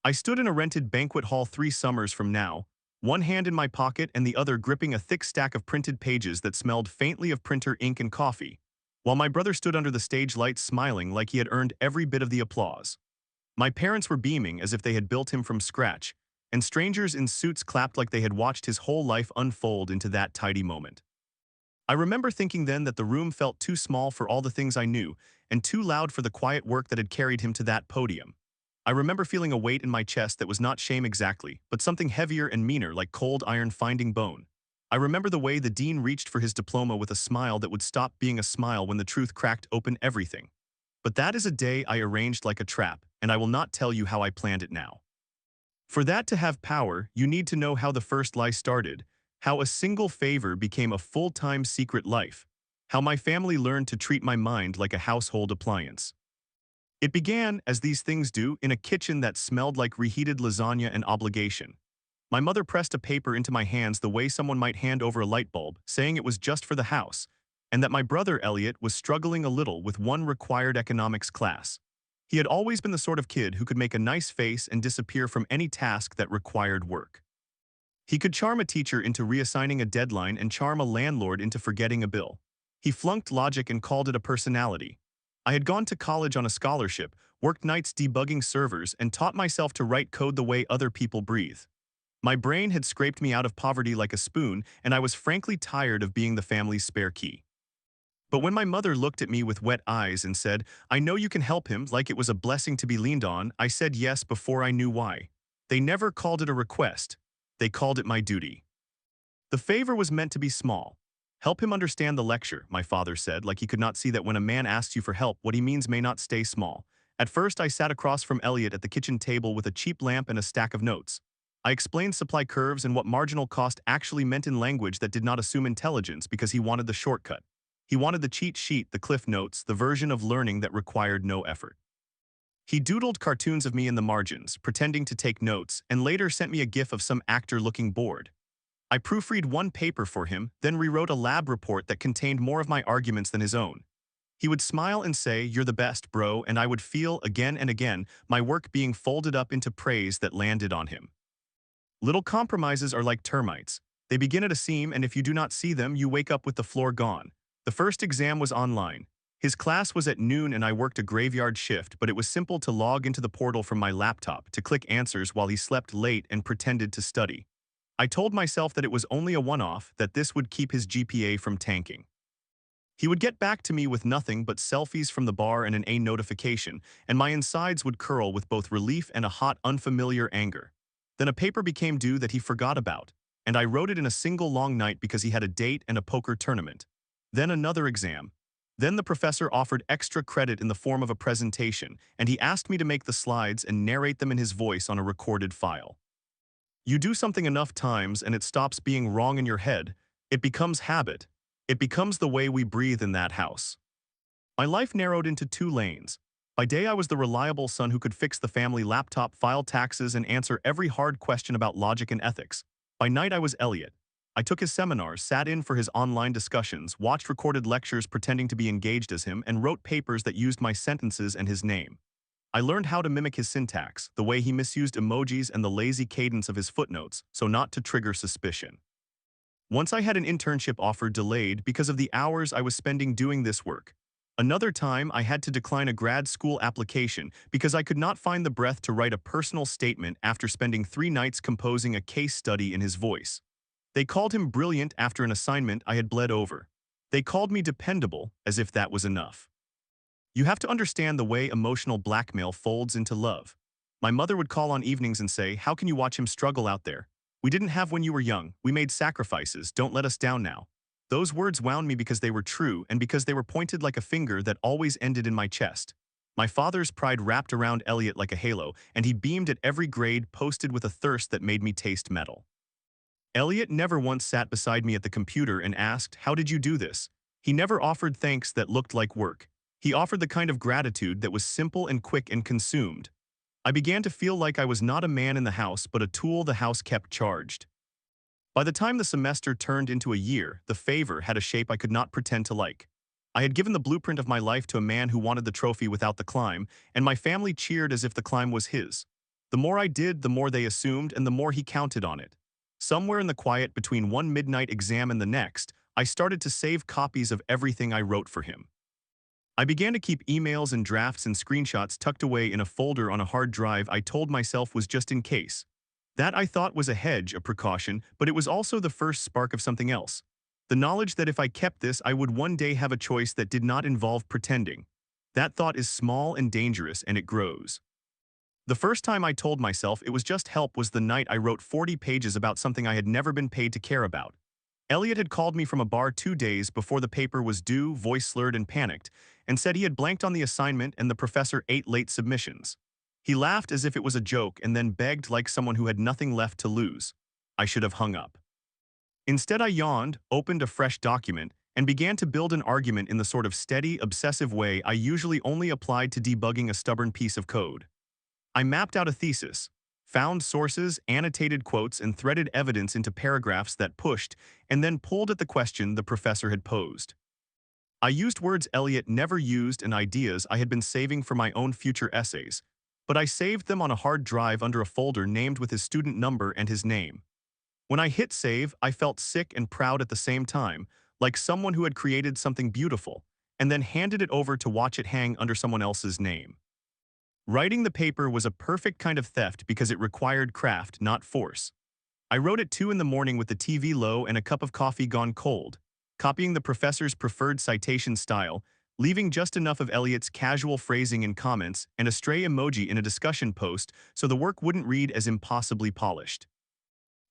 I stood in a rented banquet hall 3 summers from now, one hand in my pocket and the other gripping a thick stack of printed pages that smelled faintly of printer ink and coffee, while my brother stood under the stage lights smiling like he had earned every bit of the applause. My parents were beaming as if they had built him from scratch, and strangers in suits clapped like they had watched his whole life unfold into that tidy moment. I remember thinking then that the room felt too small for all the things I knew, and too loud for the quiet work that had carried him to that podium. I remember feeling a weight in my chest that was not shame exactly, but something heavier and meaner like cold iron finding bone. I remember the way the dean reached for his diploma with a smile that would stop being a smile when the truth cracked open everything. But that is a day I arranged like a trap, and I will not tell you how I planned it now. For that to have power, you need to know how the first lie started, how a single favor became a full-time secret life, how my family learned to treat my mind like a household appliance. It began, as these things do, in a kitchen that smelled like reheated lasagna and obligation. My mother pressed a paper into my hands the way someone might hand over a light bulb, saying it was just for the house, and that my brother Elliot was struggling a little with one required economics class. He had always been the sort of kid who could make a nice face and disappear from any task that required work. He could charm a teacher into reassigning a deadline and charm a landlord into forgetting a bill. He flunked logic and called it a personality. I had gone to college on a scholarship, worked nights debugging servers, and taught myself to write code the way other people breathe. My brain had scraped me out of poverty like a spoon, and I was frankly tired of being the family's spare key. But when my mother looked at me with wet eyes and said, "I know you can help him," like it was a blessing to be leaned on, I said yes before I knew why. They never called it a request. They called it my duty. The favor was meant to be small. "Help him understand the lecture," my father said, like he could not see that when a man asks you for help, what he means may not stay small. At first, I sat across from Elliot at the kitchen table with a cheap lamp and a stack of notes. I explained supply curves and what marginal cost actually meant in language that did not assume intelligence because he wanted the shortcut. He wanted the cheat sheet, the cliff notes, the version of learning that required no effort. He doodled cartoons of me in the margins, pretending to take notes, and later sent me a gif of some actor looking bored. I proofread one paper for him, then rewrote a lab report that contained more of my arguments than his own. He would smile and say, "You're the best, bro," and I would feel, again and again, my work being folded up into praise that landed on him. Little compromises are like termites. They begin at a seam, and if you do not see them, you wake up with the floor gone. The first exam was online. His class was at noon and I worked a graveyard shift, but it was simple to log into the portal from my laptop, to click answers while he slept late and pretended to study. I told myself that it was only a one-off, that this would keep his GPA from tanking. He would get back to me with nothing but selfies from the bar and an A notification, and my insides would curl with both relief and a hot, unfamiliar anger. Then a paper became due that he forgot about, and I wrote it in a single long night because he had a date and a poker tournament. Then another exam. Then the professor offered extra credit in the form of a presentation, and he asked me to make the slides and narrate them in his voice on a recorded file. You do something enough times and it stops being wrong in your head. It becomes habit. It becomes the way we breathe in that house. My life narrowed into 2 lanes. By day I was the reliable son who could fix the family laptop, file taxes, and answer every hard question about logic and ethics. By night I was Elliot. I took his seminars, sat in for his online discussions, watched recorded lectures pretending to be engaged as him, and wrote papers that used my sentences and his name. I learned how to mimic his syntax, the way he misused emojis and the lazy cadence of his footnotes, so not to trigger suspicion. Once I had an internship offer delayed because of the hours I was spending doing this work. Another time, I had to decline a grad school application because I could not find the breath to write a personal statement after spending 3 nights composing a case study in his voice. They called him brilliant after an assignment I had bled over. They called me dependable, as if that was enough. You have to understand the way emotional blackmail folds into love. My mother would call on evenings and say, "How can you watch him struggle out there? We didn't have when you were young. We made sacrifices. Don't let us down now." Those words wound me because they were true and because they were pointed like a finger that always ended in my chest. My father's pride wrapped around Elliot like a halo, and he beamed at every grade posted with a thirst that made me taste metal. Elliot never once sat beside me at the computer and asked, "How did you do this?" He never offered thanks that looked like work. He offered the kind of gratitude that was simple and quick and consumed. I began to feel like I was not a man in the house, but a tool the house kept charged. By the time the semester turned into a year, the favor had a shape I could not pretend to like. I had given the blueprint of my life to a man who wanted the trophy without the climb, and my family cheered as if the climb was his. The more I did, the more they assumed, and the more he counted on it. Somewhere in the quiet between one midnight exam and the next, I started to save copies of everything I wrote for him. I began to keep emails and drafts and screenshots tucked away in a folder on a hard drive I told myself was just in case. That I thought was a hedge, a precaution, but it was also the first spark of something else. The knowledge that if I kept this, I would one day have a choice that did not involve pretending. That thought is small and dangerous, and it grows. The first time I told myself it was just help was the night I wrote 40 pages about something I had never been paid to care about. Elliot had called me from a bar 2 days before the paper was due, voice slurred and panicked, and said he had blanked on the assignment and the professor 8 late submissions. He laughed as if it was a joke and then begged like someone who had nothing left to lose. I should have hung up. Instead, I yawned, opened a fresh document, and began to build an argument in the sort of steady, obsessive way I usually only applied to debugging a stubborn piece of code. I mapped out a thesis, found sources, annotated quotes, and threaded evidence into paragraphs that pushed and then pulled at the question the professor had posed. I used words Eliot never used and ideas I had been saving for my own future essays, but I saved them on a hard drive under a folder named with his student number and his name. When I hit save, I felt sick and proud at the same time, like someone who had created something beautiful, and then handed it over to watch it hang under someone else's name. Writing the paper was a perfect kind of theft because it required craft, not force. I wrote at 2 in the morning with the TV low and a cup of coffee gone cold, copying the professor's preferred citation style, leaving just enough of Eliot's casual phrasing in comments and a stray emoji in a discussion post so the work wouldn't read as impossibly polished.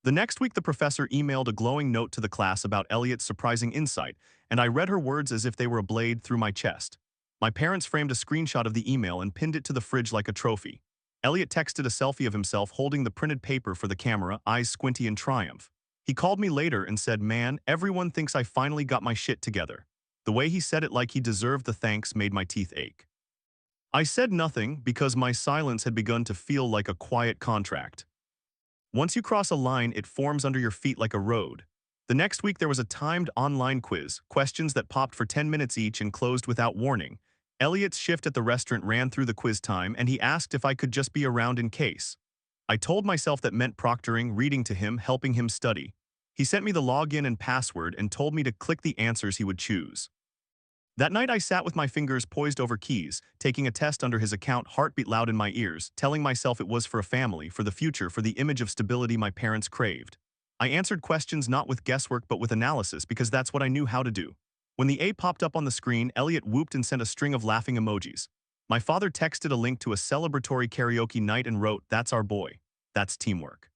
The next week, the professor emailed a glowing note to the class about Eliot's surprising insight, and I read her words as if they were a blade through my chest. My parents framed a screenshot of the email and pinned it to the fridge like a trophy. Eliot texted a selfie of himself holding the printed paper for the camera, eyes squinty in triumph. He called me later and said, "Man, everyone thinks I finally got my shit together." The way he said it like he deserved the thanks made my teeth ache. I said nothing because my silence had begun to feel like a quiet contract. Once you cross a line, it forms under your feet like a road. The next week there was a timed online quiz, questions that popped for 10 minutes each and closed without warning. Elliot's shift at the restaurant ran through the quiz time and he asked if I could just be around in case. I told myself that meant proctoring, reading to him, helping him study. He sent me the login and password and told me to click the answers he would choose. That night I sat with my fingers poised over keys, taking a test under his account, heartbeat loud in my ears, telling myself it was for a family, for the future, for the image of stability my parents craved. I answered questions not with guesswork but with analysis because that's what I knew how to do. When the A popped up on the screen, Elliot whooped and sent a string of laughing emojis. My father texted a link to a celebratory karaoke night and wrote, "That's our boy. That's teamwork."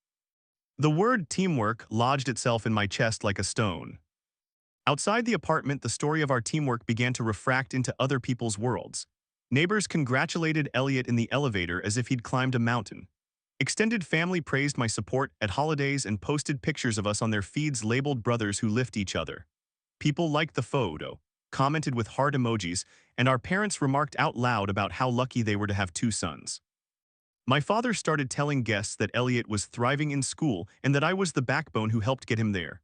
The word teamwork lodged itself in my chest like a stone. Outside the apartment, the story of our teamwork began to refract into other people's worlds. Neighbors congratulated Elliot in the elevator as if he'd climbed a mountain. Extended family praised my support at holidays and posted pictures of us on their feeds labeled brothers who lift each other. People liked the photo, commented with heart emojis, and our parents remarked out loud about how lucky they were to have 2 sons. My father started telling guests that Elliot was thriving in school and that I was the backbone who helped get him there.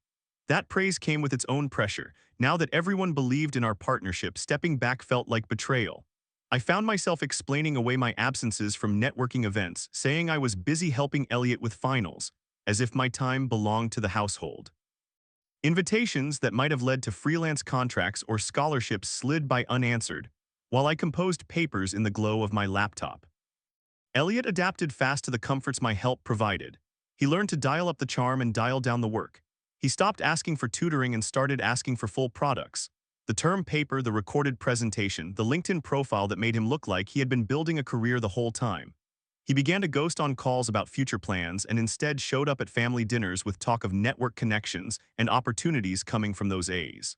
That praise came with its own pressure. Now that everyone believed in our partnership, stepping back felt like betrayal. I found myself explaining away my absences from networking events, saying I was busy helping Elliot with finals, as if my time belonged to the household. Invitations that might have led to freelance contracts or scholarships slid by unanswered, while I composed papers in the glow of my laptop. Elliot adapted fast to the comforts my help provided. He learned to dial up the charm and dial down the work. He stopped asking for tutoring and started asking for full products. The term paper, the recorded presentation, the LinkedIn profile that made him look like he had been building a career the whole time. He began to ghost on calls about future plans and instead showed up at family dinners with talk of network connections and opportunities coming from those A's.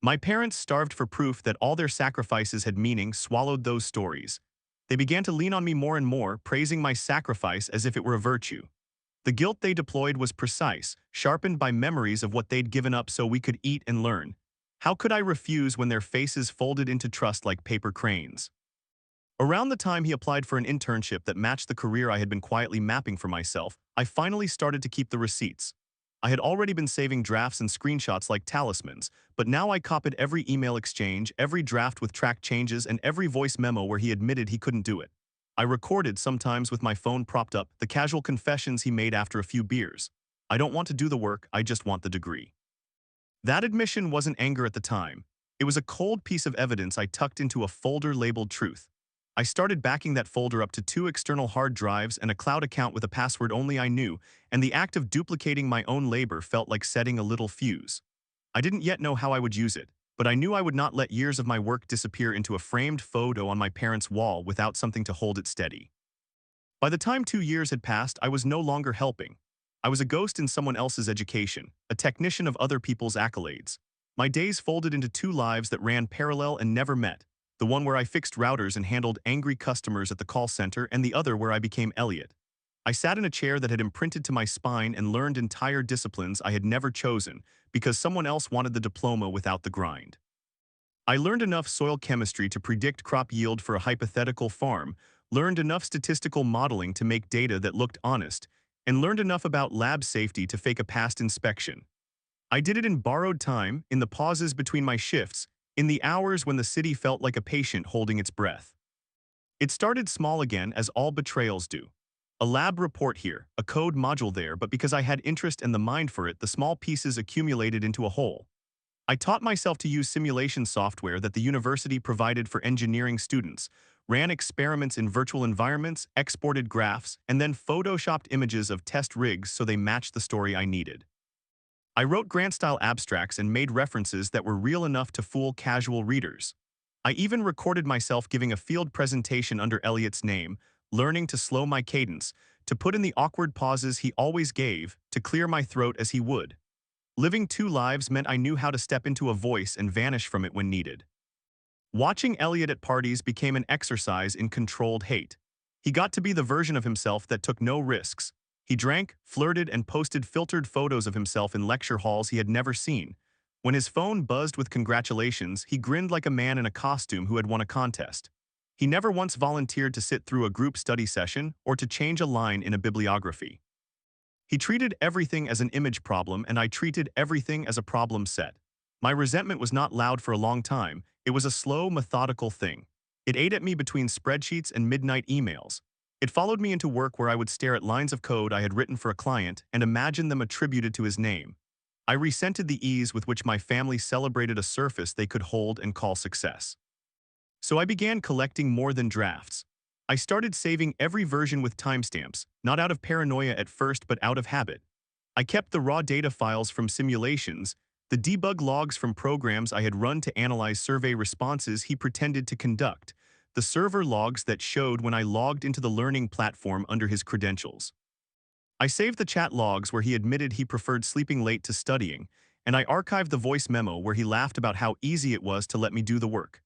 My parents, starved for proof that all their sacrifices had meaning, swallowed those stories. They began to lean on me more and more, praising my sacrifice as if it were a virtue. The guilt they deployed was precise, sharpened by memories of what they'd given up so we could eat and learn. How could I refuse when their faces folded into trust like paper cranes? Around the time he applied for an internship that matched the career I had been quietly mapping for myself, I finally started to keep the receipts. I had already been saving drafts and screenshots like talismans, but now I copied every email exchange, every draft with track changes, and every voice memo where he admitted he couldn't do it. I recorded, sometimes with my phone propped up, the casual confessions he made after a few beers. I don't want to do the work, I just want the degree. That admission wasn't anger at the time. It was a cold piece of evidence I tucked into a folder labeled truth. I started backing that folder up to 2 external hard drives and a cloud account with a password only I knew, and the act of duplicating my own labor felt like setting a little fuse. I didn't yet know how I would use it, but I knew I would not let years of my work disappear into a framed photo on my parents' wall without something to hold it steady. By the time 2 years had passed, I was no longer helping. I was a ghost in someone else's education, a technician of other people's accolades. My days folded into 2 lives that ran parallel and never met, the one where I fixed routers and handled angry customers at the call center, and the other where I became Elliot. I sat in a chair that had imprinted to my spine and learned entire disciplines I had never chosen because someone else wanted the diploma without the grind. I learned enough soil chemistry to predict crop yield for a hypothetical farm, learned enough statistical modeling to make data that looked honest, and learned enough about lab safety to fake a past inspection. I did it in borrowed time, in the pauses between my shifts, in the hours when the city felt like a patient holding its breath. It started small again, as all betrayals do. A lab report here, a code module there, but because I had interest and the mind for it, the small pieces accumulated into a whole. I taught myself to use simulation software that the university provided for engineering students, ran experiments in virtual environments, exported graphs, and then photoshopped images of test rigs so they matched the story I needed. I wrote grant-style abstracts and made references that were real enough to fool casual readers. I even recorded myself giving a field presentation under Elliot's name, learning to slow my cadence, to put in the awkward pauses he always gave, to clear my throat as he would. Living 2 lives meant I knew how to step into a voice and vanish from it when needed. Watching Elliot at parties became an exercise in controlled hate. He got to be the version of himself that took no risks. He drank, flirted, and posted filtered photos of himself in lecture halls he had never seen. When his phone buzzed with congratulations, he grinned like a man in a costume who had won a contest. He never once volunteered to sit through a group study session or to change a line in a bibliography. He treated everything as an image problem, and I treated everything as a problem set. My resentment was not loud for a long time. It was a slow, methodical thing. It ate at me between spreadsheets and midnight emails. It followed me into work where I would stare at lines of code I had written for a client and imagine them attributed to his name. I resented the ease with which my family celebrated a surface they could hold and call success. So I began collecting more than drafts. I started saving every version with timestamps, not out of paranoia at first but out of habit. I kept the raw data files from simulations, the debug logs from programs I had run to analyze survey responses he pretended to conduct, the server logs that showed when I logged into the learning platform under his credentials. I saved the chat logs where he admitted he preferred sleeping late to studying, and I archived the voice memo where he laughed about how easy it was to let me do the work.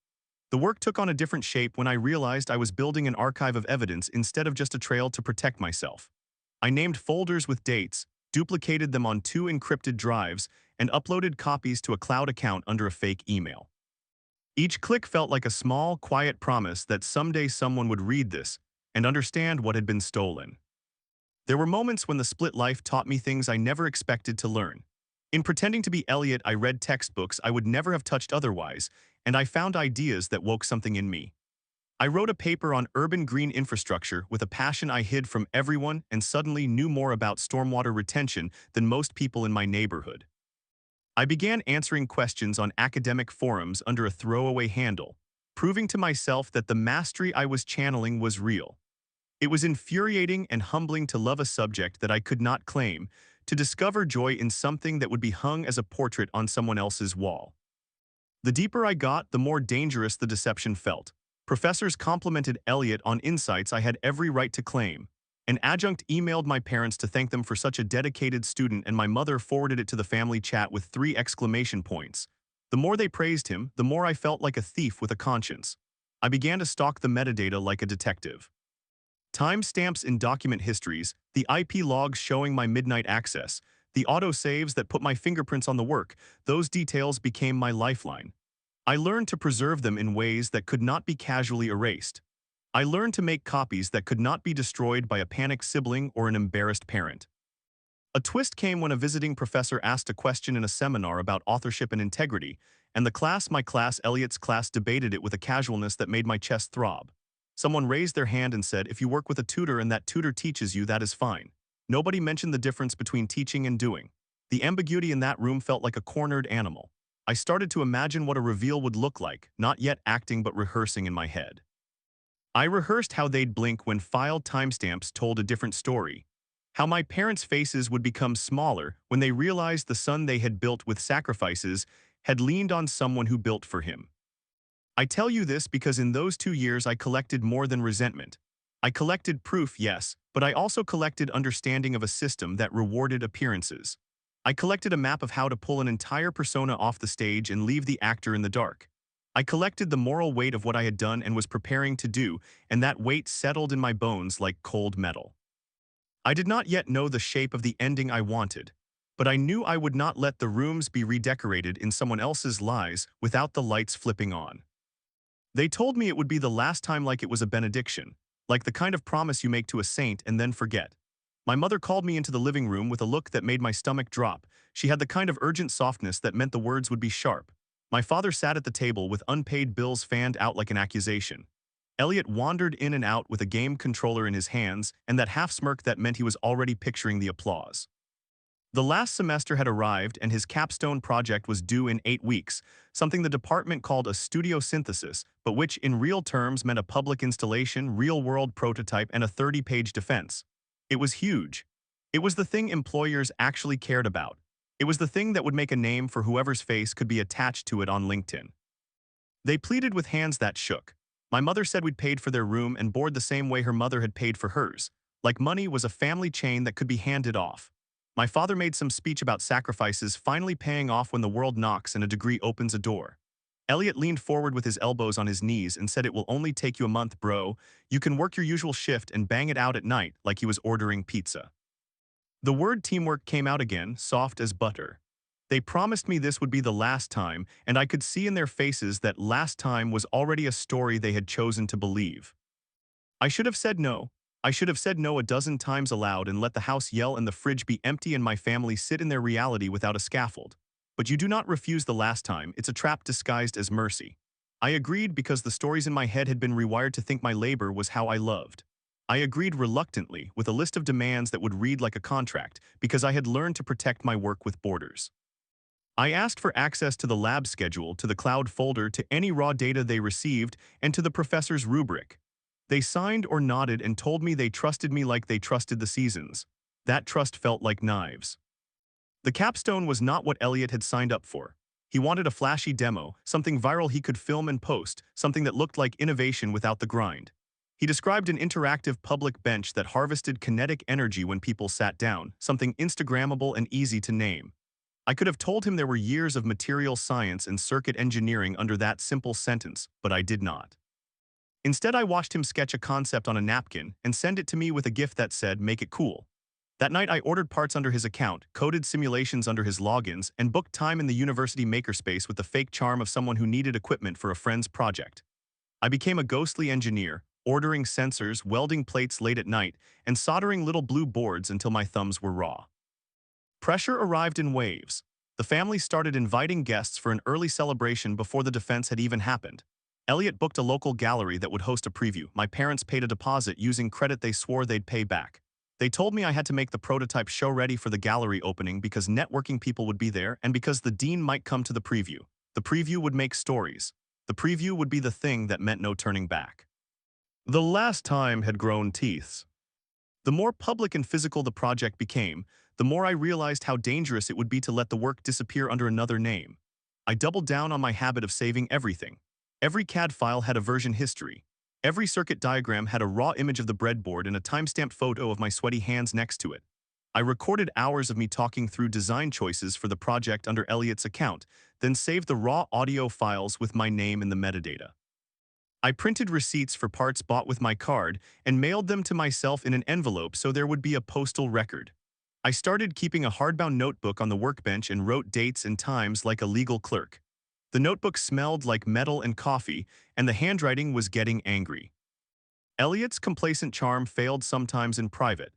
The work took on a different shape when I realized I was building an archive of evidence instead of just a trail to protect myself. I named folders with dates, duplicated them on 2 encrypted drives, and uploaded copies to a cloud account under a fake email. Each click felt like a small, quiet promise that someday someone would read this and understand what had been stolen. There were moments when the split life taught me things I never expected to learn. In pretending to be Elliot, I read textbooks I would never have touched otherwise, and I found ideas that woke something in me. I wrote a paper on urban green infrastructure with a passion I hid from everyone and suddenly knew more about stormwater retention than most people in my neighborhood. I began answering questions on academic forums under a throwaway handle, proving to myself that the mastery I was channeling was real. It was infuriating and humbling to love a subject that I could not claim, to discover joy in something that would be hung as a portrait on someone else's wall. The deeper I got, the more dangerous the deception felt. Professors complimented Elliot on insights I had every right to claim. An adjunct emailed my parents to thank them for such a dedicated student, and my mother forwarded it to the family chat with 3 exclamation points. The more they praised him, the more I felt like a thief with a conscience. I began to stalk the metadata like a detective. Timestamps in document histories, the IP logs showing my midnight access, the autosaves that put my fingerprints on the work, those details became my lifeline. I learned to preserve them in ways that could not be casually erased. I learned to make copies that could not be destroyed by a panicked sibling or an embarrassed parent. A twist came when a visiting professor asked a question in a seminar about authorship and integrity, and my class, Elliot's class, debated it with a casualness that made my chest throb. Someone raised their hand and said, if you work with a tutor and that tutor teaches you, that is fine. Nobody mentioned the difference between teaching and doing. The ambiguity in that room felt like a cornered animal. I started to imagine what a reveal would look like, not yet acting but rehearsing in my head. I rehearsed how they'd blink when filed timestamps told a different story. How my parents' faces would become smaller when they realized the son they had built with sacrifices had leaned on someone who built for him. I tell you this because in those 2 years I collected more than resentment. I collected proof, yes, but I also collected understanding of a system that rewarded appearances. I collected a map of how to pull an entire persona off the stage and leave the actor in the dark. I collected the moral weight of what I had done and was preparing to do, and that weight settled in my bones like cold metal. I did not yet know the shape of the ending I wanted, but I knew I would not let the rooms be redecorated in someone else's lies without the lights flipping on. They told me it would be the last time, like it was a benediction, like the kind of promise you make to a saint and then forget. My mother called me into the living room with a look that made my stomach drop. She had the kind of urgent softness that meant the words would be sharp. My father sat at the table with unpaid bills fanned out like an accusation. Elliot wandered in and out with a game controller in his hands and that half smirk that meant he was already picturing the applause. The last semester had arrived and his capstone project was due in 8 weeks, something the department called a studio synthesis, but which in real terms meant a public installation, real-world prototype, and a 30-page defense. It was huge. It was the thing employers actually cared about. It was the thing that would make a name for whoever's face could be attached to it on LinkedIn. They pleaded with hands that shook. My mother said we'd paid for their room and board the same way her mother had paid for hers. Like money was a family chain that could be handed off. My father made some speech about sacrifices finally paying off when the world knocks and a degree opens a door. Elliot leaned forward with his elbows on his knees and said, it will only take you a month, bro. You can work your usual shift and bang it out at night like he was ordering pizza. The word teamwork came out again, soft as butter. They promised me this would be the last time, and I could see in their faces that last time was already a story they had chosen to believe. I should have said no. I should have said no a dozen times aloud and let the house yell and the fridge be empty and my family sit in their reality without a scaffold. But you do not refuse the last time, it's a trap disguised as mercy. I agreed because the stories in my head had been rewired to think my labor was how I loved. I agreed reluctantly with a list of demands that would read like a contract because I had learned to protect my work with borders. I asked for access to the lab schedule, to the cloud folder, to any raw data they received, and to the professor's rubric. They signed or nodded and told me they trusted me like they trusted the seasons. That trust felt like knives. The capstone was not what Elliot had signed up for. He wanted a flashy demo, something viral he could film and post, something that looked like innovation without the grind. He described an interactive public bench that harvested kinetic energy when people sat down, something Instagrammable and easy to name. I could have told him there were years of material science and circuit engineering under that simple sentence, but I did not. Instead, I watched him sketch a concept on a napkin and send it to me with a gift that said, "Make it cool." That night, I ordered parts under his account, coded simulations under his logins, and booked time in the university makerspace with the fake charm of someone who needed equipment for a friend's project. I became a ghostly engineer, ordering sensors, welding plates late at night, and soldering little blue boards until my thumbs were raw. Pressure arrived in waves. The family started inviting guests for an early celebration before the defense had even happened. Elliot booked a local gallery that would host a preview. My parents paid a deposit using credit they swore they'd pay back. They told me I had to make the prototype show ready for the gallery opening because networking people would be there and because the dean might come to the preview. The preview would make stories. The preview would be the thing that meant no turning back. The last time had grown teeth. The more public and physical the project became, the more I realized how dangerous it would be to let the work disappear under another name. I doubled down on my habit of saving everything. Every CAD file had a version history. Every circuit diagram had a raw image of the breadboard and a timestamped photo of my sweaty hands next to it. I recorded hours of me talking through design choices for the project under Elliot's account, then saved the raw audio files with my name in the metadata. I printed receipts for parts bought with my card and mailed them to myself in an envelope so there would be a postal record. I started keeping a hardbound notebook on the workbench and wrote dates and times like a legal clerk. The notebook smelled like metal and coffee, and the handwriting was getting angry. Elliot's complacent charm failed sometimes in private.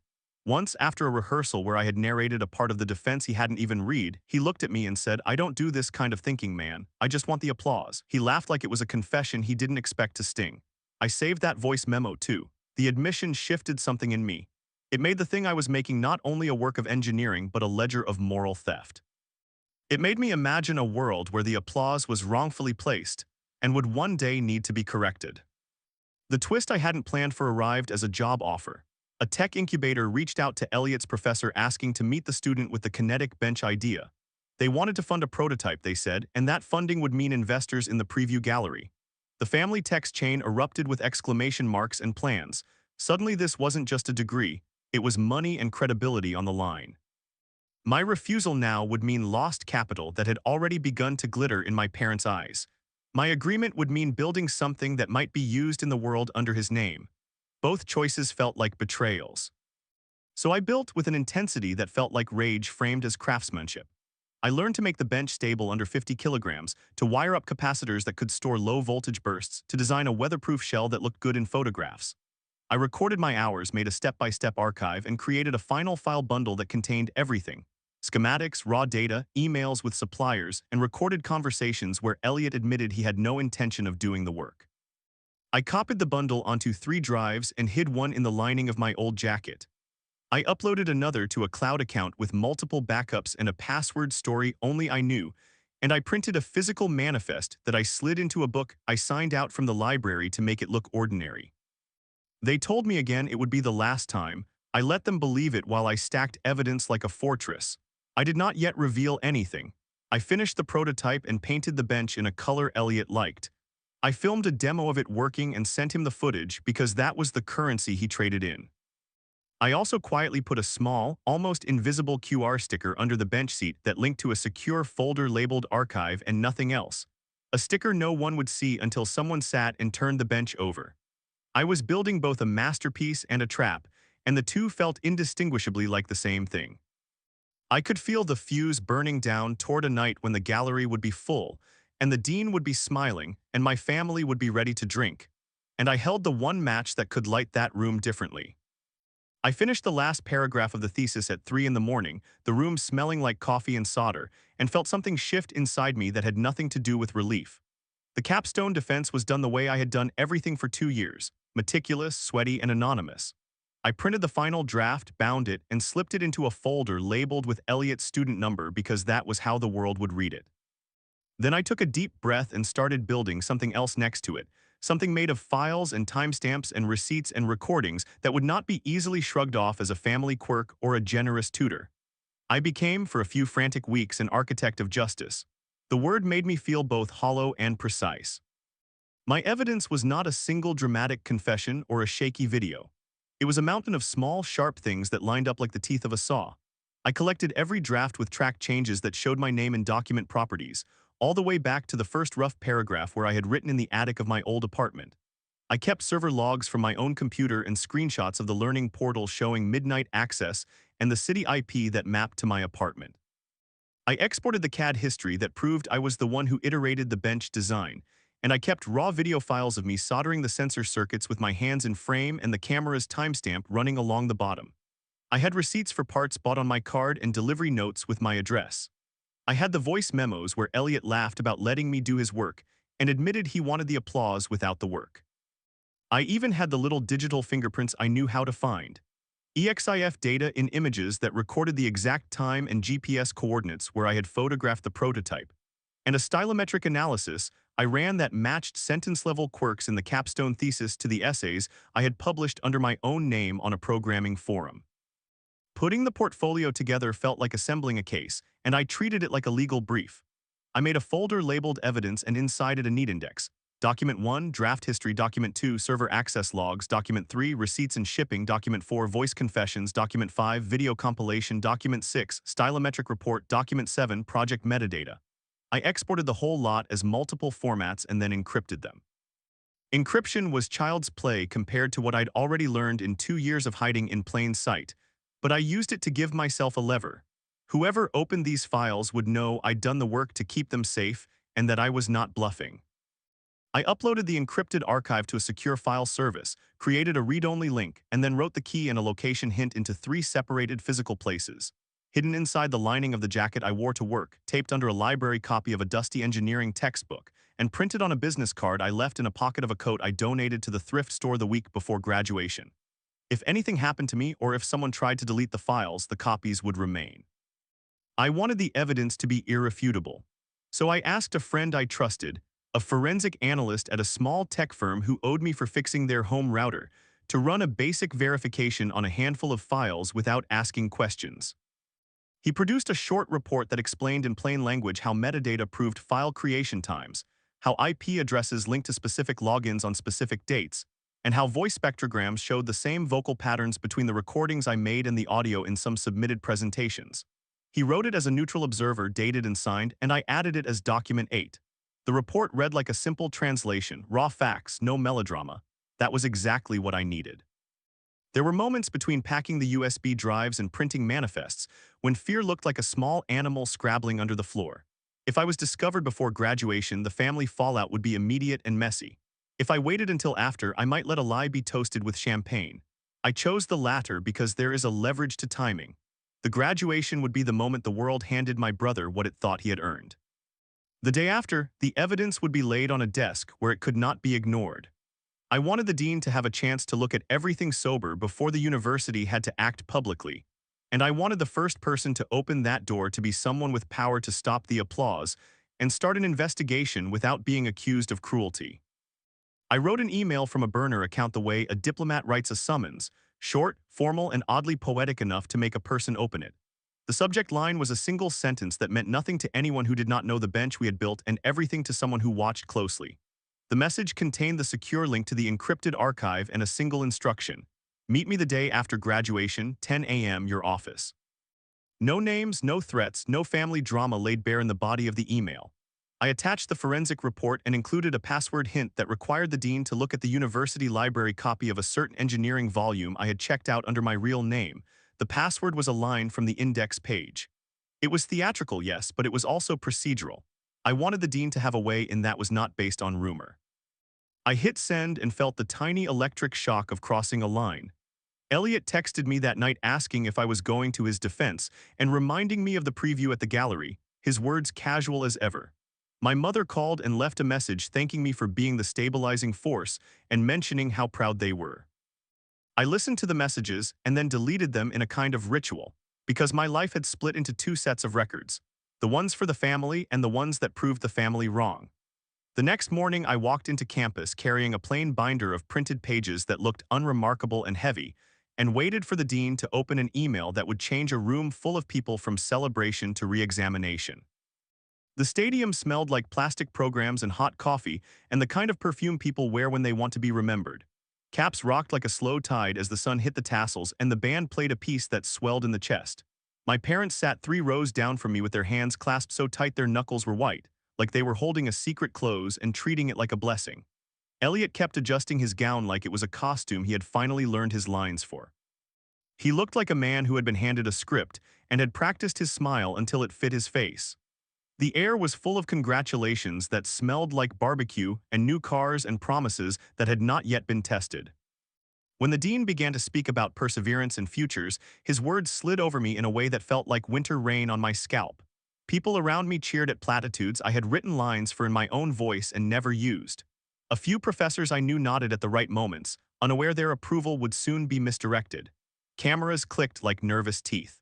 Once, after a rehearsal where I had narrated a part of the defense he hadn't even read, he looked at me and said, "I don't do this kind of thinking, man. I just want the applause." He laughed like it was a confession he didn't expect to sting. I saved that voice memo too. The admission shifted something in me. It made the thing I was making not only a work of engineering but a ledger of moral theft. It made me imagine a world where the applause was wrongfully placed and would one day need to be corrected. The twist I hadn't planned for arrived as a job offer. A tech incubator reached out to Elliot's professor asking to meet the student with the kinetic bench idea. They wanted to fund a prototype, they said, and that funding would mean investors in the preview gallery. The family text chain erupted with exclamation marks and plans. Suddenly this wasn't just a degree, it was money and credibility on the line. My refusal now would mean lost capital that had already begun to glitter in my parents' eyes. My agreement would mean building something that might be used in the world under his name. Both choices felt like betrayals. So I built with an intensity that felt like rage framed as craftsmanship. I learned to make the bench stable under 50 kilograms, to wire up capacitors that could store low-voltage bursts, to design a weatherproof shell that looked good in photographs. I recorded my hours, made a step-by-step archive, and created a final file bundle that contained everything: schematics, raw data, emails with suppliers, and recorded conversations where Elliot admitted he had no intention of doing the work. I copied the bundle onto 3 drives and hid one in the lining of my old jacket. I uploaded another to a cloud account with multiple backups and a password story only I knew, and I printed a physical manifest that I slid into a book I signed out from the library to make it look ordinary. They told me again it would be the last time. I let them believe it while I stacked evidence like a fortress. I did not yet reveal anything. I finished the prototype and painted the bench in a color Elliot liked. I filmed a demo of it working and sent him the footage because that was the currency he traded in. I also quietly put a small, almost invisible QR sticker under the bench seat that linked to a secure folder labeled archive and nothing else. A sticker no one would see until someone sat and turned the bench over. I was building both a masterpiece and a trap, and the two felt indistinguishably like the same thing. I could feel the fuse burning down toward a night when the gallery would be full, and the dean would be smiling, and my family would be ready to drink. And I held the one match that could light that room differently. I finished the last paragraph of the thesis at 3 in the morning, the room smelling like coffee and solder, and felt something shift inside me that had nothing to do with relief. The capstone defense was done the way I had done everything for 2 years, meticulous, sweaty, and anonymous. I printed the final draft, bound it, and slipped it into a folder labeled with Elliot's student number because that was how the world would read it. Then I took a deep breath and started building something else next to it, something made of files and timestamps and receipts and recordings that would not be easily shrugged off as a family quirk or a generous tutor. I became, for a few frantic weeks, an architect of justice. The word made me feel both hollow and precise. My evidence was not a single dramatic confession or a shaky video. It was a mountain of small, sharp things that lined up like the teeth of a saw. I collected every draft with track changes that showed my name in document properties, all the way back to the first rough paragraph where I had written in the attic of my old apartment. I kept server logs from my own computer and screenshots of the learning portal showing midnight access and the city IP that mapped to my apartment. I exported the CAD history that proved I was the one who iterated the bench design, and I kept raw video files of me soldering the sensor circuits with my hands in frame and the camera's timestamp running along the bottom. I had receipts for parts bought on my card and delivery notes with my address. I had the voice memos where Elliot laughed about letting me do his work and admitted he wanted the applause without the work. I even had the little digital fingerprints I knew how to find. EXIF data in images that recorded the exact time and GPS coordinates where I had photographed the prototype. And a stylometric analysis I ran that matched sentence-level quirks in the capstone thesis to the essays I had published under my own name on a programming forum. Putting the portfolio together felt like assembling a case, and I treated it like a legal brief. I made a folder labeled evidence and inside it a need index. Document 1, draft history. Document 2, server access logs. Document 3, receipts and shipping. Document 4, voice confessions. Document 5, video compilation. Document 6, stylometric report. Document 7, project metadata. I exported the whole lot as multiple formats and then encrypted them. Encryption was child's play compared to what I'd already learned in 2 years of hiding in plain sight, but I used it to give myself a lever. Whoever opened these files would know I'd done the work to keep them safe and that I was not bluffing. I uploaded the encrypted archive to a secure file service, created a read-only link, and then wrote the key and a location hint into 3 separated physical places. Hidden inside the lining of the jacket I wore to work, taped under a library copy of a dusty engineering textbook, and printed on a business card I left in a pocket of a coat I donated to the thrift store the week before graduation. If anything happened to me or if someone tried to delete the files, the copies would remain. I wanted the evidence to be irrefutable. So I asked a friend I trusted, a forensic analyst at a small tech firm who owed me for fixing their home router, to run a basic verification on a handful of files without asking questions. He produced a short report that explained in plain language how metadata proved file creation times, how IP addresses linked to specific logins on specific dates, and how voice spectrograms showed the same vocal patterns between the recordings I made and the audio in some submitted presentations. He wrote it as a neutral observer, dated and signed, and I added it as Document 8. The report read like a simple translation, raw facts, no melodrama. That was exactly what I needed. There were moments between packing the USB drives and printing manifests when fear looked like a small animal scrabbling under the floor. If I was discovered before graduation, the family fallout would be immediate and messy. If I waited until after, I might let a lie be toasted with champagne. I chose the latter because there is a leverage to timing. The graduation would be the moment the world handed my brother what it thought he had earned. The day after, the evidence would be laid on a desk where it could not be ignored. I wanted the dean to have a chance to look at everything sober before the university had to act publicly, and I wanted the first person to open that door to be someone with power to stop the applause and start an investigation without being accused of cruelty. I wrote an email from a burner account the way a diplomat writes a summons, short, formal, and oddly poetic enough to make a person open it. The subject line was a single sentence that meant nothing to anyone who did not know the bench we had built and everything to someone who watched closely. The message contained the secure link to the encrypted archive and a single instruction. Meet me the day after graduation, 10 a.m., your office. No names, no threats, no family drama laid bare in the body of the email. I attached the forensic report and included a password hint that required the dean to look at the university library copy of a certain engineering volume I had checked out under my real name. The password was a line from the index page. It was theatrical, yes, but it was also procedural. I wanted the dean to have a way in that was not based on rumor. I hit send and felt the tiny electric shock of crossing a line. Elliot texted me that night asking if I was going to his defense and reminding me of the preview at the gallery, his words casual as ever. My mother called and left a message thanking me for being the stabilizing force and mentioning how proud they were. I listened to the messages and then deleted them in a kind of ritual, because my life had split into two sets of records, the ones for the family and the ones that proved the family wrong. The next morning I walked into campus carrying a plain binder of printed pages that looked unremarkable and heavy, and waited for the dean to open an email that would change a room full of people from celebration to re-examination. The stadium smelled like plastic programs and hot coffee and the kind of perfume people wear when they want to be remembered. Caps rocked like a slow tide as the sun hit the tassels and the band played a piece that swelled in the chest. My parents sat 3 rows down from me with their hands clasped so tight their knuckles were white, like they were holding a secret close and treating it like a blessing. Elliot kept adjusting his gown like it was a costume he had finally learned his lines for. He looked like a man who had been handed a script and had practiced his smile until it fit his face. The air was full of congratulations that smelled like barbecue and new cars and promises that had not yet been tested. When the dean began to speak about perseverance and futures, his words slid over me in a way that felt like winter rain on my scalp. People around me cheered at platitudes I had written lines for in my own voice and never used. A few professors I knew nodded at the right moments, unaware their approval would soon be misdirected. Cameras clicked like nervous teeth.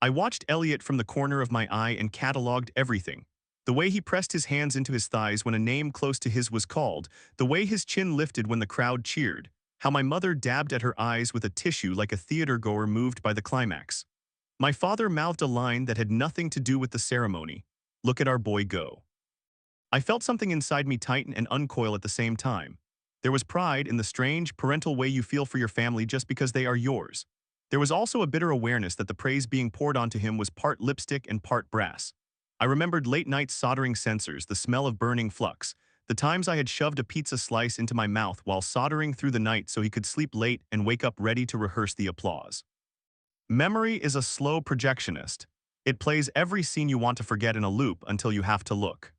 I watched Elliot from the corner of my eye and cataloged everything. The way he pressed his hands into his thighs when a name close to his was called, the way his chin lifted when the crowd cheered, how my mother dabbed at her eyes with a tissue like a theater-goer moved by the climax. My father mouthed a line that had nothing to do with the ceremony. Look at our boy go. I felt something inside me tighten and uncoil at the same time. There was pride in the strange, parental way you feel for your family just because they are yours. There was also a bitter awareness that the praise being poured onto him was part lipstick and part brass. I remembered late nights soldering sensors, the smell of burning flux, the times I had shoved a pizza slice into my mouth while soldering through the night so he could sleep late and wake up ready to rehearse the applause. Memory is a slow projectionist. It plays every scene you want to forget in a loop until you have to look.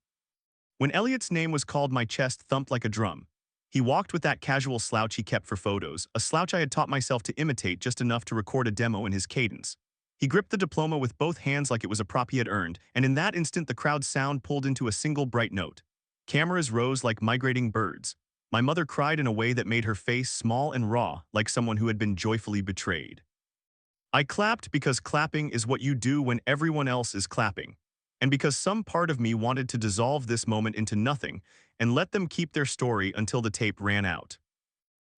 When Elliot's name was called, my chest thumped like a drum. He walked with that casual slouch he kept for photos, a slouch I had taught myself to imitate just enough to record a demo in his cadence. He gripped the diploma with both hands like it was a prop he had earned, and in that instant the crowd's sound pulled into a single bright note. Cameras rose like migrating birds. My mother cried in a way that made her face small and raw, like someone who had been joyfully betrayed. I clapped because clapping is what you do when everyone else is clapping, and because some part of me wanted to dissolve this moment into nothing and let them keep their story until the tape ran out.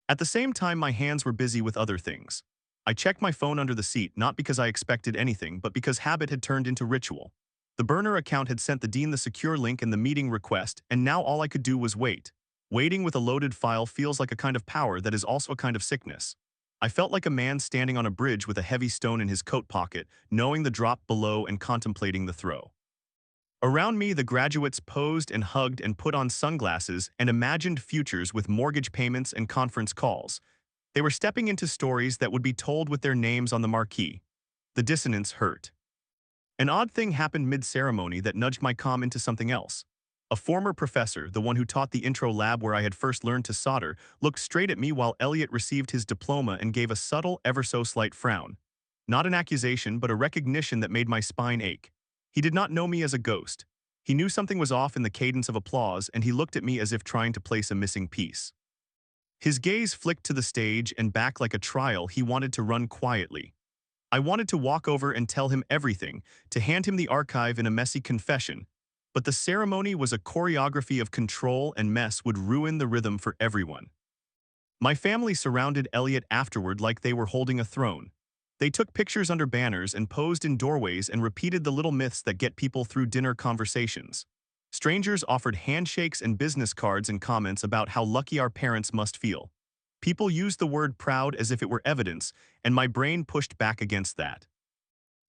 At the same time, my hands were busy with other things. I checked my phone under the seat not because I expected anything, but because habit had turned into ritual. The burner account had sent the dean the secure link and the meeting request, and now all I could do was wait. Waiting with a loaded file feels like a kind of power that is also a kind of sickness. I felt like a man standing on a bridge with a heavy stone in his coat pocket, knowing the drop below and contemplating the throw. Around me, the graduates posed and hugged and put on sunglasses and imagined futures with mortgage payments and conference calls. They were stepping into stories that would be told with their names on the marquee. The dissonance hurt. An odd thing happened mid-ceremony that nudged my calm into something else. A former professor, the one who taught the intro lab where I had first learned to solder, looked straight at me while Elliot received his diploma and gave a subtle, ever-so-slight frown. Not an accusation, but a recognition that made my spine ache. He did not know me as a ghost. He knew something was off in the cadence of applause, and he looked at me as if trying to place a missing piece. His gaze flicked to the stage and back like a trial he wanted to run quietly. I wanted to walk over and tell him everything, to hand him the archive in a messy confession, but the ceremony was a choreography of control and mess would ruin the rhythm for everyone. My family surrounded Elliot afterward like they were holding a throne. They took pictures under banners and posed in doorways and repeated the little myths that get people through dinner conversations. Strangers offered handshakes and business cards and comments about how lucky our parents must feel. People used the word proud as if it were evidence, and my brain pushed back against that.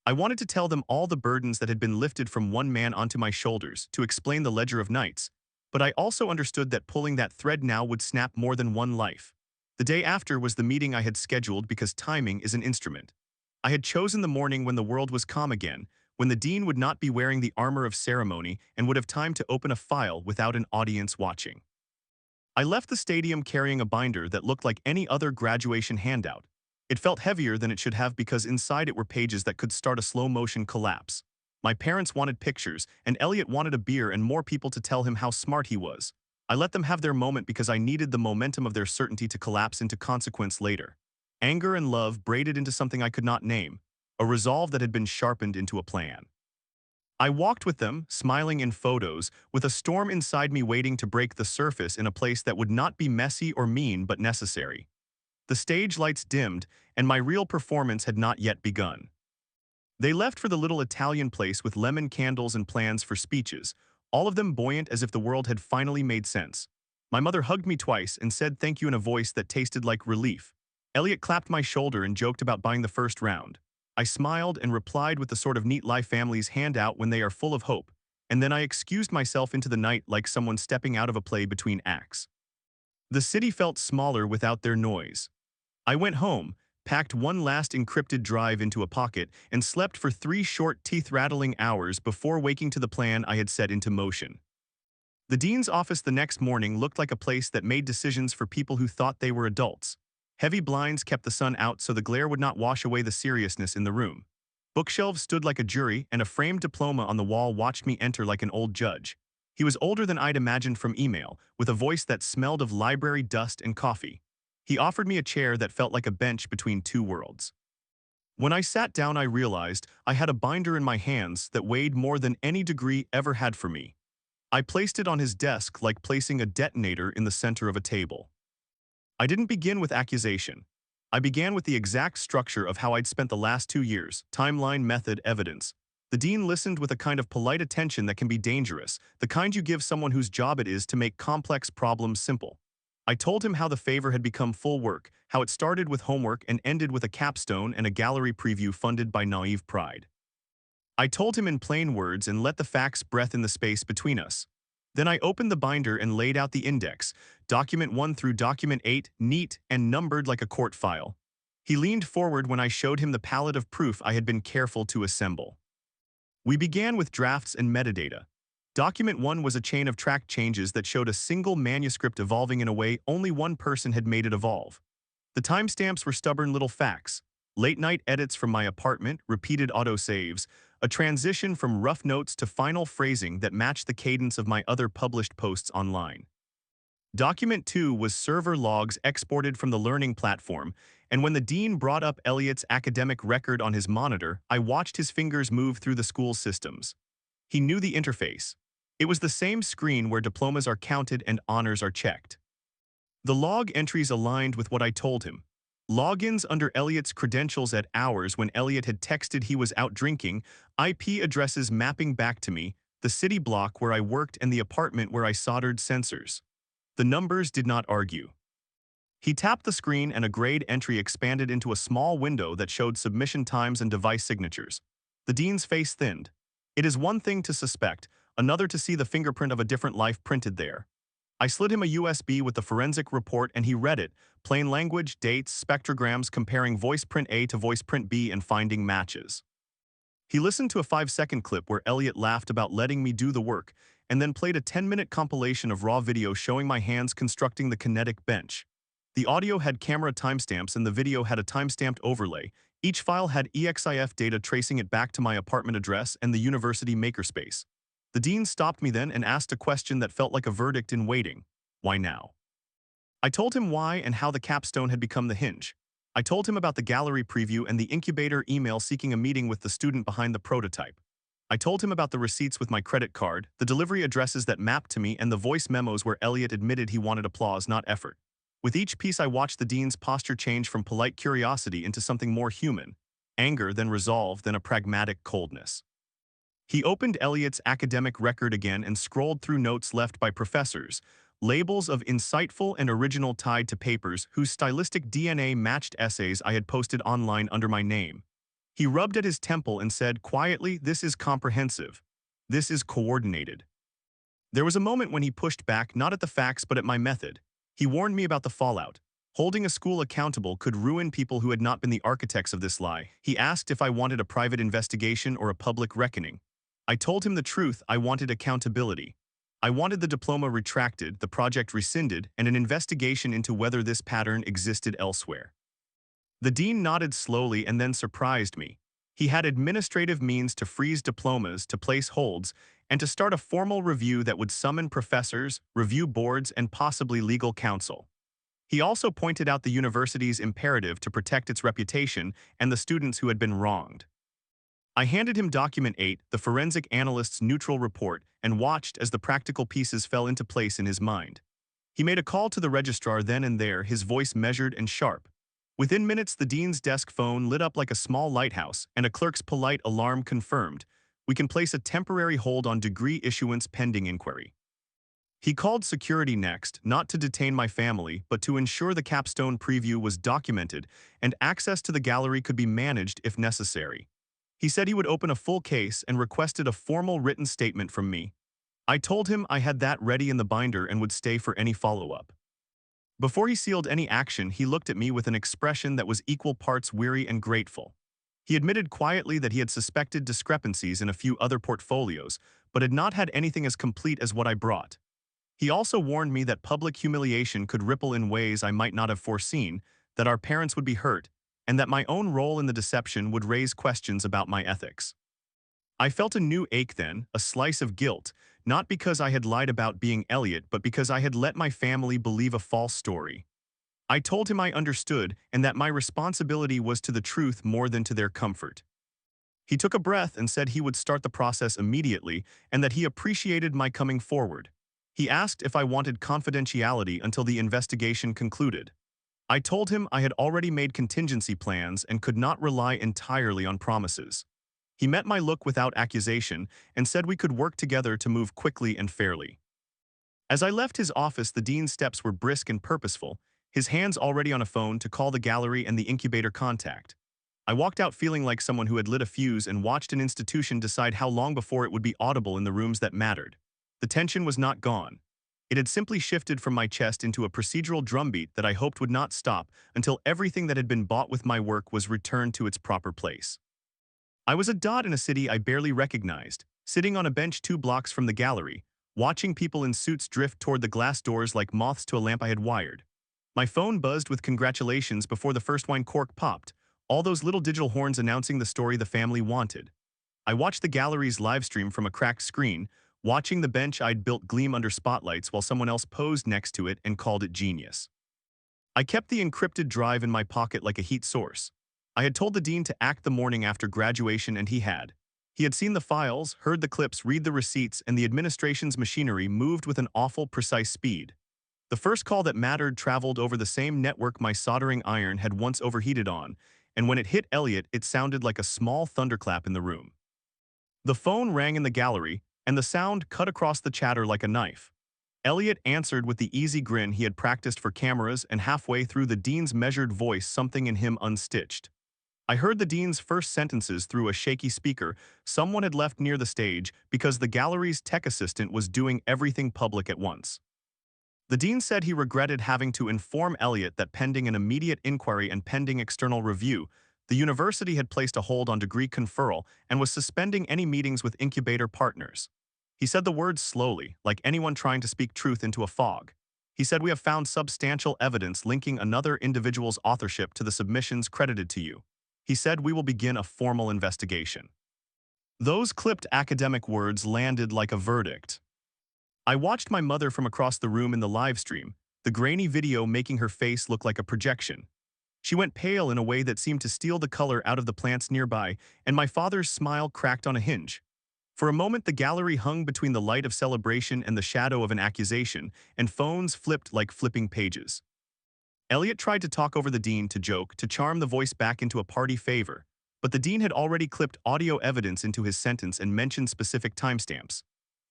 I wanted to tell them all the burdens that had been lifted from one man onto my shoulders to explain the ledger of nights, but I also understood that pulling that thread now would snap more than one life. The day after was the meeting I had scheduled because timing is an instrument. I had chosen the morning when the world was calm again, when the dean would not be wearing the armor of ceremony and would have time to open a file without an audience watching. I left the stadium carrying a binder that looked like any other graduation handout. It felt heavier than it should have because inside it were pages that could start a slow-motion collapse. My parents wanted pictures, and Elliot wanted a beer and more people to tell him how smart he was. I let them have their moment because I needed the momentum of their certainty to collapse into consequence later. Anger and love braided into something I could not name, a resolve that had been sharpened into a plan. I walked with them, smiling in photos, with a storm inside me waiting to break the surface in a place that would not be messy or mean but necessary. The stage lights dimmed, and my real performance had not yet begun. They left for the little Italian place with lemon candles and plans for speeches, all of them buoyant as if the world had finally made sense. My mother hugged me twice and said thank you in a voice that tasted like relief. Elliot clapped my shoulder and joked about buying the first round. I smiled and replied with the sort of neat life families hand out when they are full of hope, and then I excused myself into the night like someone stepping out of a play between acts. The city felt smaller without their noise. I went home, packed one last encrypted drive into a pocket, and slept for 3 short teeth-rattling hours before waking to the plan I had set into motion. The dean's office the next morning looked like a place that made decisions for people who thought they were adults. Heavy blinds kept the sun out so the glare would not wash away the seriousness in the room. Bookshelves stood like a jury, and a framed diploma on the wall watched me enter like an old judge. He was older than I'd imagined from email, with a voice that smelled of library dust and coffee. He offered me a chair that felt like a bench between two worlds. When I sat down, I realized I had a binder in my hands that weighed more than any degree ever had for me. I placed it on his desk like placing a detonator in the center of a table. I didn't begin with accusation. I began with the exact structure of how I'd spent the last 2 years: timeline, method, evidence. The dean listened with a kind of polite attention that can be dangerous, the kind you give someone whose job it is to make complex problems simple. I told him how the favor had become full work, how it started with homework and ended with a capstone and a gallery preview funded by naive pride. I told him in plain words and let the facts breath in the space between us. Then I opened the binder and laid out the index, document 1 through document 8, neat and numbered like a court file. He leaned forward when I showed him the palette of proof I had been careful to assemble. We began with drafts and metadata. Document 1 was a chain of track changes that showed a single manuscript evolving in a way only one person had made it evolve. The timestamps were stubborn little facts. Late-night edits from my apartment, repeated autosaves, a transition from rough notes to final phrasing that matched the cadence of my other published posts online. Document 2 was server logs exported from the learning platform, and when the dean brought up Elliot's academic record on his monitor, I watched his fingers move through the school's systems. He knew the interface. It was the same screen where diplomas are counted and honors are checked. The log entries aligned with what I told him. Logins under Elliot's credentials at hours when Elliot had texted he was out drinking, IP addresses mapping back to me, the city block where I worked and the apartment where I soldered sensors. The numbers did not argue. He tapped the screen and a grade entry expanded into a small window that showed submission times and device signatures. The dean's face thinned. It is one thing to suspect, another to see the fingerprint of a different life printed there. I slid him a USB with the forensic report and he read it, plain language, dates, spectrograms comparing voice print A to voice print B and finding matches. He listened to a 5-second clip where Elliot laughed about letting me do the work, and then played a 10-minute compilation of raw video showing my hands constructing the kinetic bench. The audio had camera timestamps and the video had a timestamped overlay. Each file had EXIF data tracing it back to my apartment address and the university makerspace. The dean stopped me then and asked a question that felt like a verdict in waiting. Why now? I told him why and how the capstone had become the hinge. I told him about the gallery preview and the incubator email seeking a meeting with the student behind the prototype. I told him about the receipts with my credit card, the delivery addresses that mapped to me, and the voice memos where Elliot admitted he wanted applause, not effort. With each piece I watched the dean's posture change from polite curiosity into something more human, anger then resolve then a pragmatic coldness. He opened Elliot's academic record again and scrolled through notes left by professors, labels of insightful and original tied to papers whose stylistic DNA matched essays I had posted online under my name. He rubbed at his temple and said quietly, "This is comprehensive. This is coordinated." There was a moment when he pushed back, not at the facts but at my method. He warned me about the fallout. Holding a school accountable could ruin people who had not been the architects of this lie. He asked if I wanted a private investigation or a public reckoning. I told him the truth. I wanted accountability. I wanted the diploma retracted, the project rescinded, and an investigation into whether this pattern existed elsewhere. The dean nodded slowly and then surprised me. He had administrative means to freeze diplomas, to place holds, and to start a formal review that would summon professors, review boards, and possibly legal counsel. He also pointed out the university's imperative to protect its reputation and the students who had been wronged. I handed him Document 8, the forensic analyst's neutral report, and watched as the practical pieces fell into place in his mind. He made a call to the registrar then and there, his voice measured and sharp. Within minutes, the dean's desk phone lit up like a small lighthouse, and a clerk's polite alarm confirmed, "We can place a temporary hold on degree issuance pending inquiry." He called security next, not to detain my family, but to ensure the capstone preview was documented and access to the gallery could be managed if necessary. He said he would open a full case and requested a formal written statement from me. I told him I had that ready in the binder and would stay for any follow-up. Before he sealed any action, he looked at me with an expression that was equal parts weary and grateful. He admitted quietly that he had suspected discrepancies in a few other portfolios, but had not had anything as complete as what I brought. He also warned me that public humiliation could ripple in ways I might not have foreseen, that our parents would be hurt, and that my own role in the deception would raise questions about my ethics. I felt a new ache then, a slice of guilt, not because I had lied about being Elliot, but because I had let my family believe a false story. I told him I understood and that my responsibility was to the truth more than to their comfort. He took a breath and said he would start the process immediately and that he appreciated my coming forward. He asked if I wanted confidentiality until the investigation concluded. I told him I had already made contingency plans and could not rely entirely on promises. He met my look without accusation and said we could work together to move quickly and fairly. As I left his office, the dean's steps were brisk and purposeful, his hands already on a phone to call the gallery and the incubator contact. I walked out feeling like someone who had lit a fuse and watched an institution decide how long before it would be audible in the rooms that mattered. The tension was not gone. It had simply shifted from my chest into a procedural drumbeat that I hoped would not stop until everything that had been bought with my work was returned to its proper place. I was a dot in a city I barely recognized, sitting on a bench 2 blocks from the gallery, watching people in suits drift toward the glass doors like moths to a lamp I had wired. My phone buzzed with congratulations before the first wine cork popped, all those little digital horns announcing the story the family wanted. I watched the gallery's livestream from a cracked screen, watching the bench I'd built gleam under spotlights while someone else posed next to it and called it genius. I kept the encrypted drive in my pocket like a heat source. I had told the dean to act the morning after graduation and he had. He had seen the files, heard the clips, read the receipts, and the administration's machinery moved with an awful precise speed. The first call that mattered traveled over the same network my soldering iron had once overheated on, and when it hit Elliot, it sounded like a small thunderclap in the room. The phone rang in the gallery, and the sound cut across the chatter like a knife. Elliot answered with the easy grin he had practiced for cameras, and halfway through the dean's measured voice, something in him unstitched. I heard the dean's first sentences through a shaky speaker someone had left near the stage because the gallery's tech assistant was doing everything public at once. The dean said he regretted having to inform Elliot that pending an immediate inquiry and pending external review, the university had placed a hold on degree conferral and was suspending any meetings with incubator partners. He said the words slowly, like anyone trying to speak truth into a fog. He said, "We have found substantial evidence linking another individual's authorship to the submissions credited to you." He said, "We will begin a formal investigation." Those clipped academic words landed like a verdict. I watched my mother from across the room in the live stream, the grainy video making her face look like a projection. She went pale in a way that seemed to steal the color out of the plants nearby, and my father's smile cracked on a hinge. For a moment, the gallery hung between the light of celebration and the shadow of an accusation, and phones flipped like flipping pages. Elliot tried to talk over the dean, to joke, to charm the voice back into a party favor, but the dean had already clipped audio evidence into his sentence and mentioned specific timestamps.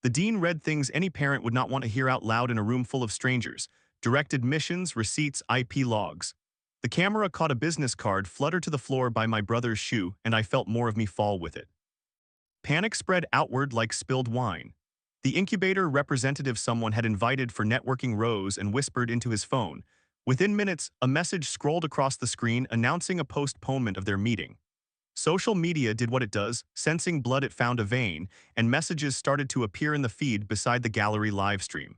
The dean read things any parent would not want to hear out loud in a room full of strangers: direct admissions, receipts, IP logs. The camera caught a business card flutter to the floor by my brother's shoe, and I felt more of me fall with it. Panic spread outward like spilled wine. The incubator representative someone had invited for networking rose and whispered into his phone. Within minutes, a message scrolled across the screen announcing a postponement of their meeting. Social media did what it does, sensing blood it found a vein, and messages started to appear in the feed beside the gallery livestream.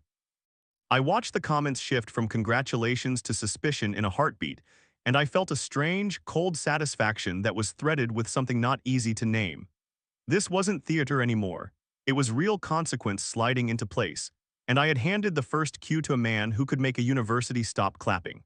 I watched the comments shift from congratulations to suspicion in a heartbeat, and I felt a strange, cold satisfaction that was threaded with something not easy to name. This wasn't theater anymore. It was real consequence sliding into place, and I had handed the first cue to a man who could make a university stop clapping.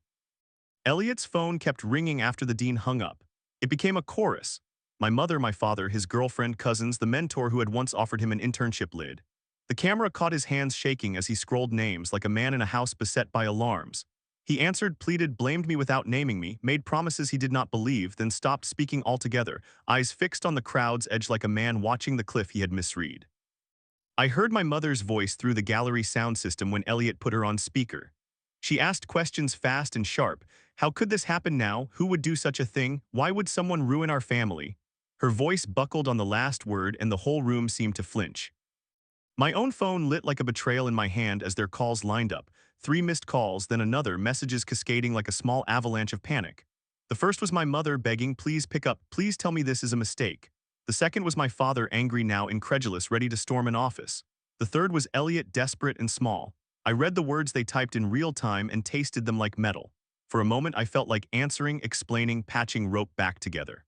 Elliot's phone kept ringing after the dean hung up. It became a chorus. My mother, my father, his girlfriend, cousins, the mentor who had once offered him an internship lid. The camera caught his hands shaking as he scrolled names like a man in a house beset by alarms. He answered, pleaded, blamed me without naming me, made promises he did not believe, then stopped speaking altogether, eyes fixed on the crowd's edge like a man watching the cliff he had misread. I heard my mother's voice through the gallery sound system when Elliot put her on speaker. She asked questions fast and sharp. How could this happen now? Who would do such a thing? Why would someone ruin our family? Her voice buckled on the last word and the whole room seemed to flinch. My own phone lit like a betrayal in my hand as their calls lined up. 3 missed calls, then another, messages cascading like a small avalanche of panic. The first was my mother begging, please pick up, please tell me this is a mistake. The second was my father, angry now, incredulous, ready to storm an office. The third was Elliot, desperate and small. I read the words they typed in real time and tasted them like metal. For a moment, I felt like answering, explaining, patching rope back together.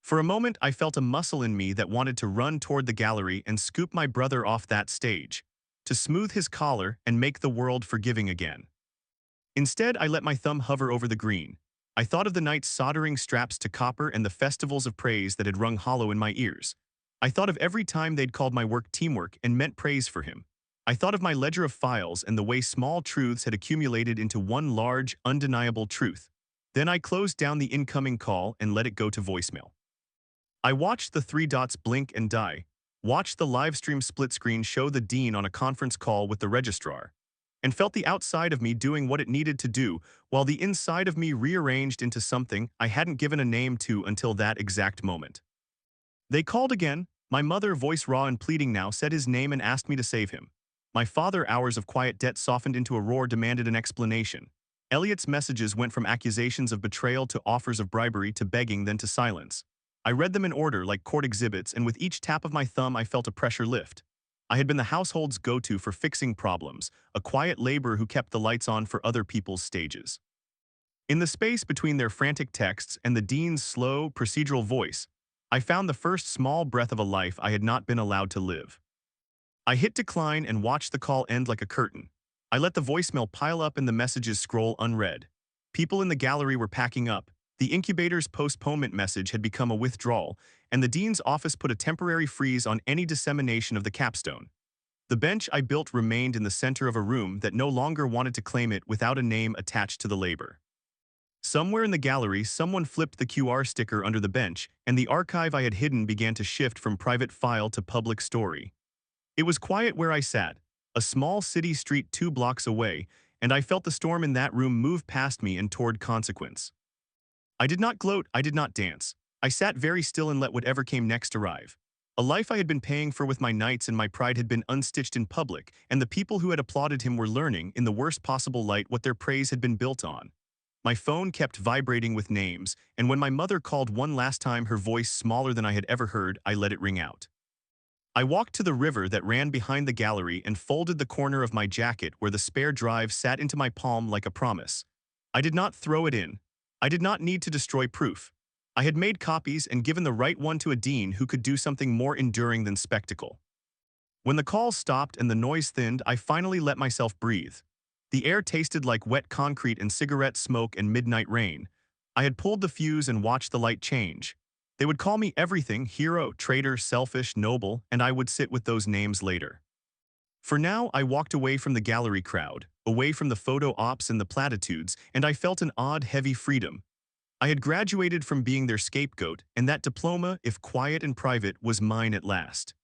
For a moment, I felt a muscle in me that wanted to run toward the gallery and scoop my brother off that stage, to smooth his collar and make the world forgiving again. Instead, I let my thumb hover over the green. I thought of the night's soldering straps to copper and the festivals of praise that had rung hollow in my ears. I thought of every time they'd called my work teamwork and meant praise for him. I thought of my ledger of files and the way small truths had accumulated into one large, undeniable truth. Then I closed down the incoming call and let it go to voicemail. I watched the 3 dots blink and die, watched the livestream split screen show the dean on a conference call with the registrar, and felt the outside of me doing what it needed to do while the inside of me rearranged into something I hadn't given a name to until that exact moment. They called again. My mother, voice raw and pleading now, said his name and asked me to save him. My father, hours of quiet debt softened into a roar, demanded an explanation. Elliot's messages went from accusations of betrayal to offers of bribery to begging, then to silence. I read them in order like court exhibits, and with each tap of my thumb I felt a pressure lift. I had been the household's go-to for fixing problems, a quiet laborer who kept the lights on for other people's stages. In the space between their frantic texts and the dean's slow, procedural voice, I found the first small breath of a life I had not been allowed to live. I hit decline and watched the call end like a curtain. I let the voicemail pile up and the messages scroll unread. People in the gallery were packing up. The incubator's postponement message had become a withdrawal, and the dean's office put a temporary freeze on any dissemination of the capstone. The bench I built remained in the center of a room that no longer wanted to claim it without a name attached to the labor. Somewhere in the gallery, someone flipped the QR sticker under the bench, and the archive I had hidden began to shift from private file to public story. It was quiet where I sat, a small city street 2 blocks away, and I felt the storm in that room move past me and toward consequence. I did not gloat, I did not dance. I sat very still and let whatever came next arrive. A life I had been paying for with my nights and my pride had been unstitched in public, and the people who had applauded him were learning, in the worst possible light, what their praise had been built on. My phone kept vibrating with names, and when my mother called one last time, her voice smaller than I had ever heard, I let it ring out. I walked to the river that ran behind the gallery and folded the corner of my jacket where the spare drive sat into my palm like a promise. I did not throw it in. I did not need to destroy proof. I had made copies and given the right one to a dean who could do something more enduring than spectacle. When the call stopped and the noise thinned, I finally let myself breathe. The air tasted like wet concrete and cigarette smoke and midnight rain. I had pulled the fuse and watched the light change. They would call me everything: hero, traitor, selfish, noble, and I would sit with those names later. For now, I walked away from the gallery crowd, away from the photo ops and the platitudes, and I felt an odd, heavy freedom. I had graduated from being their scapegoat, and that diploma, if quiet and private, was mine at last.